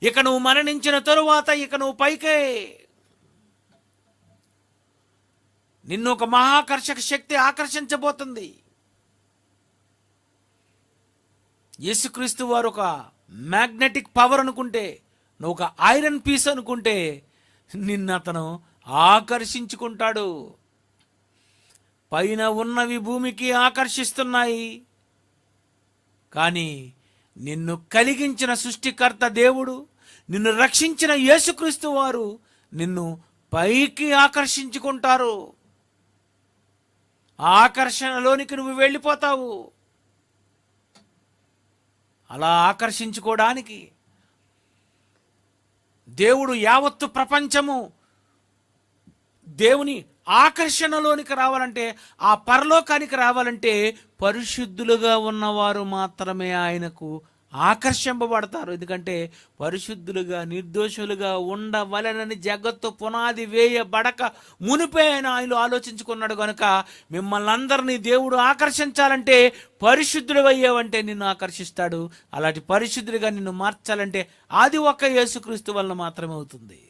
ఇక నువ్వు మరణించిన తరువాత ఇక నువ్వు పైకే. నిన్ను ఒక మహాకర్షక శక్తి ఆకర్షించబోతుంది. యేసుక్రీస్తు వారు ఒక మ్యాగ్నెటిక్ పవర్ అనుకుంటే, నువ్వు ఒక ఐరన్ పీస్ అనుకుంటే నిన్ను అతను ఆకర్షించుకుంటాడు. పైన ఉన్నవి భూమికి ఆకర్షిస్తున్నాయి, కానీ నిన్ను కలిగించిన సృష్టికర్త దేవుడు, నిన్ను రక్షించిన యేసుక్రీస్తు వారు నిన్ను పైకి ఆకర్షించుకుంటారు. ఆకర్షణలోనికి నువ్వు వెళ్ళిపోతావు. అలా ఆకర్షించుకోవడానికి దేవుడు యావత్తు ప్రపంచము దేవుని ఆకర్షణలోనికి రావాలంటే, ఆ పరలోకానికి రావాలంటే పరిశుద్ధులుగా ఉన్నవారు మాత్రమే ఆయనకు ఆకర్షింపబడతారు. ఎందుకంటే పరిశుద్ధులుగా నిర్దోషులుగా ఉండవలెనని జగత్తు పునాది వేయబడక మునిపే ఆయనలో ఆలోచించుకున్నాడు. కనుక మిమ్మల్ని అందరినీ దేవుడు ఆకర్షించాలంటే పరిశుద్ధుడు అయ్యేవంటే నిన్ను ఆకర్షిస్తాడు. అలాంటి పరిశుద్ధుడిగా నిన్ను మార్చాలంటే అది ఒక్క యేసుక్రీస్తు వలన మాత్రమే అవుతుంది.